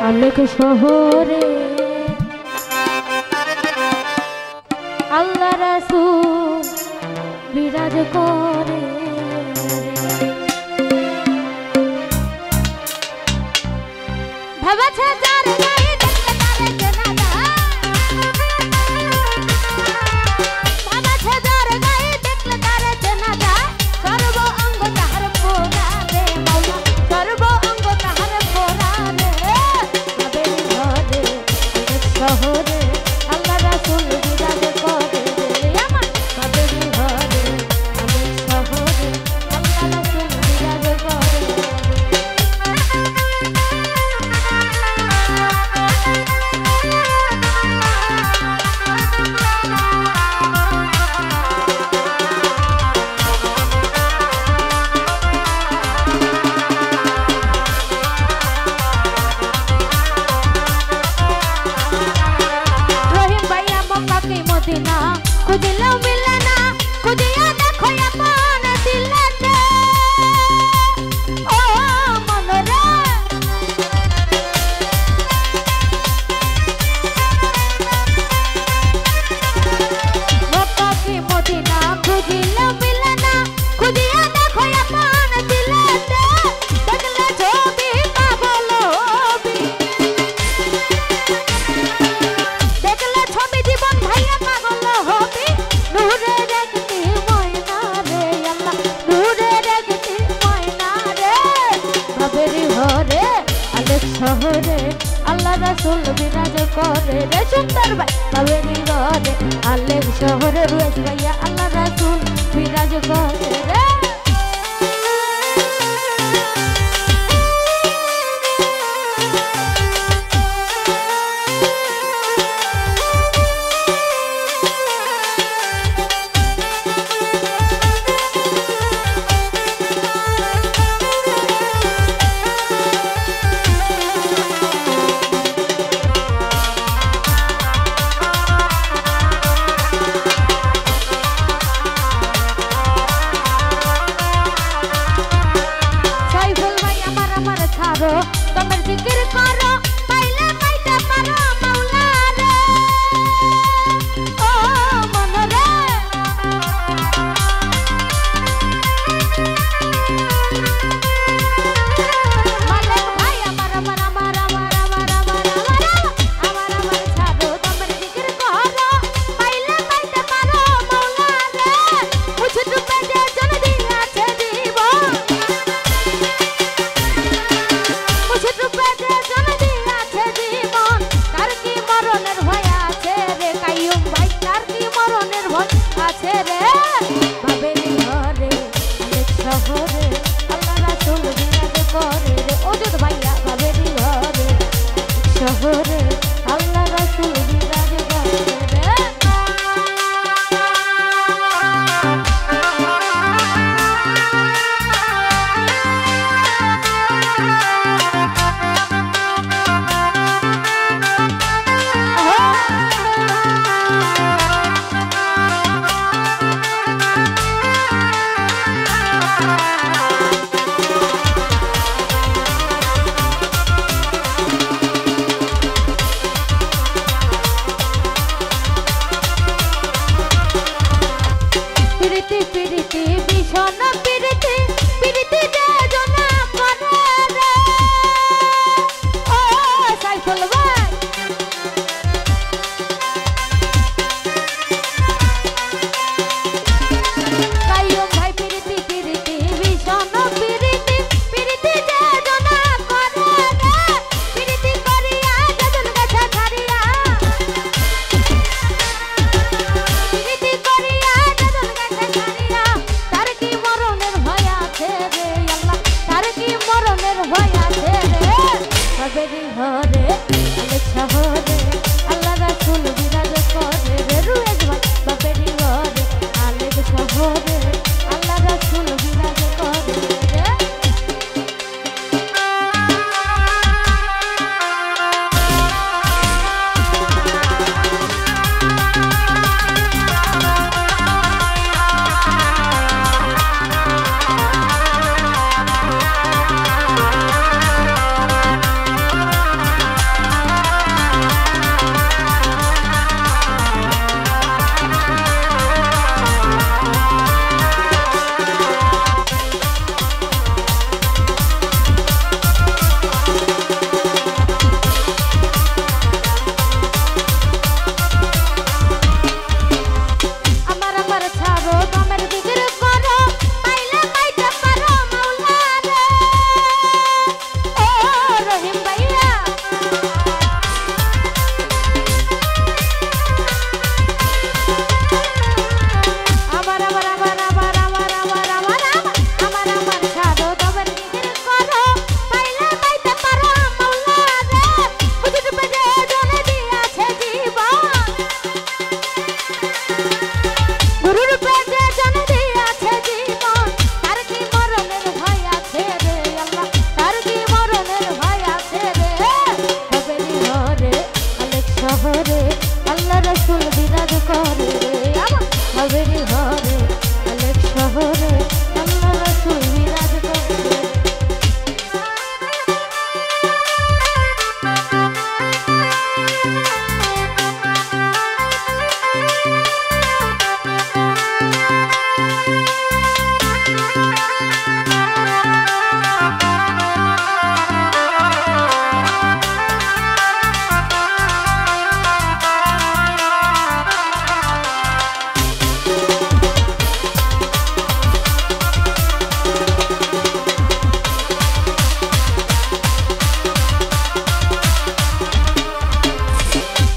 আলোক শহরে আল্লাহ রাসূল বিরাজ করে। ভাবাছে যার গায়ে দেখলে তারে চেনা যায়, ভাবাছে যার গায়ে দেখলে তারে চেনা যায়। সর্ব অঙ্গ তাহার পোড়া রে মাওলা, সর্ব অঙ্গ তাহার পোড়া রে। ভাবের ঘরে শহরে আল্লাহ রাসূল বিরাজ করে রে আমার। ভাবের ঘরে শহরে আল্লাহ রাসূল বিরাজ করে। মদিনা খুঁজলেও মিলে না, খুঁজিয়া দেখো আপন দিলেতে ও মনরে। মক্কাকে মদিনা খুঁজলেও মিলে না, খুঁজিয়া দেখো আপন দিলেতে। দেখলে ছবি পাগল হবি, দেখলে ছবি জীবন ভাইয়া পাগল হবি। নূরে দেখতি ময়না রে আল্লাহ, নূরে দেখতি ময়না রে। ভাবের ঘরে আলোক শহরে আল্লাহ রাসূল বিরাজ করে রে। সুন্দর ভাই ভাবের ঘরে আলোক শহরে রয়েছে ভাইয়া আল্লাহ রাসূল বিরাজ করে রে। তোমার জিকির করো পাইলে পাইতে পারো মাওলা রে ও মনরে। মালিক ভাই আমার আমার আমার আমার আমার আমার আমার আমার ছাড়ো। তোমার জিকির করো পাইলে পাইতে পারো মাওলা রে। মুঝে ডুবে যে জন দিয়াছে জীবন, আছে রে। ভাবের ঘরে শহরে আল্লাহ রাসূল বিরাজ করে রে। ওজুদ ভাইয়া ভাবের ঘরে শহরে আল্লাহ রাসূল বিরাজ করে রে। পিরিতি পিরিতি ভীষণ পিরিতি, পিরিতি যে জনা করে রে ও সাইফুল ভাই। কাইয়ুম ভাই পিরিতি পিরিতি ভীষণ পিরিতি, পিরিতি যে জনা করে রে। পিরিতি করিয়া গজল গাছা ছাড়িয়া, পিরিতি করিয়া গজল গাছা ছাড়িয়া। তার কি মরণের ভয় আছে রে আল্লাহ, তার কি মরণের ভয় আছে রে। ভাবের ঘরে আলোক শহরে আল্লাহ রাসূল বিরাজ করে রে। রুয়েজ ভাই ভাবের ঘরে আলোক শহরে আল্লাহ রাসূল বিরাজ করে রে।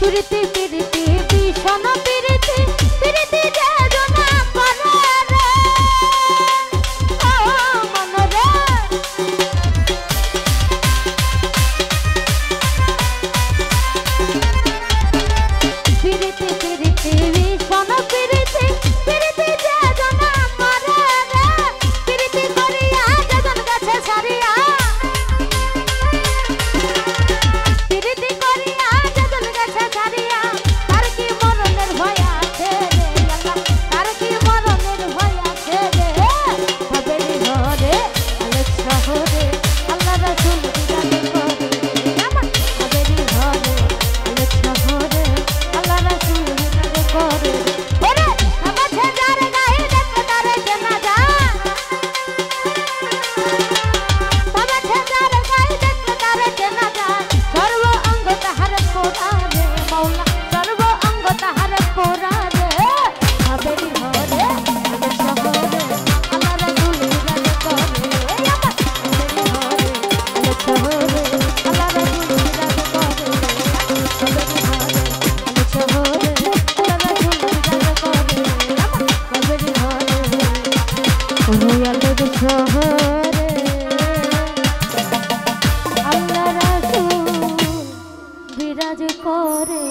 প্রীতি প্রীতি ভীষণ প্রীতি প্রীতি যোজনা করে রে ও মন রে প্রীতি প্রীতি ভীষণ প্রীতি প্রীতি যোজনা করে রে প্রীতি করিয়া যোজন গাছে সারিয়া প্রীতি করিয়া যোজন গাছে সারিয়া তার কি মরণের ভয় আছে রে আল্লাহ তার কি মরণের ভয় আছে রে ভাবেরি ঘরে আলোক শহরে আল্লাহ রাসূল বিরাজ করে আমার ভাবেরি ঘরে আলোক শহরে আল্লাহ রাসূল বিরাজ করে ওরে আমার ছেড়ার গায়ে দেখলে তারে চেনা যায় আমার ছেড়ার গায়ে দেখলে তারে চেনা যায় সর্ব অঙ্গ তাহার পোড়া রে মৌলা সর্ব অঙ্গ তাহার পোড়া রে ভাবেরি ঘরে আলোক শহরে আল্লাহ রাসূল বিরাজ করে আমার ভাবেরি ঘরে আলোক শহরে আল্লাহ রাসূল বিরাজ করে ভাবেরি ঘরে আলোক শহরে আল্লাহ রাসূল বিরাজ করে আমার ভাবেরি ঘরে ওই আলোক শহরে আল্লাহ রাসূল বিরাজ করে।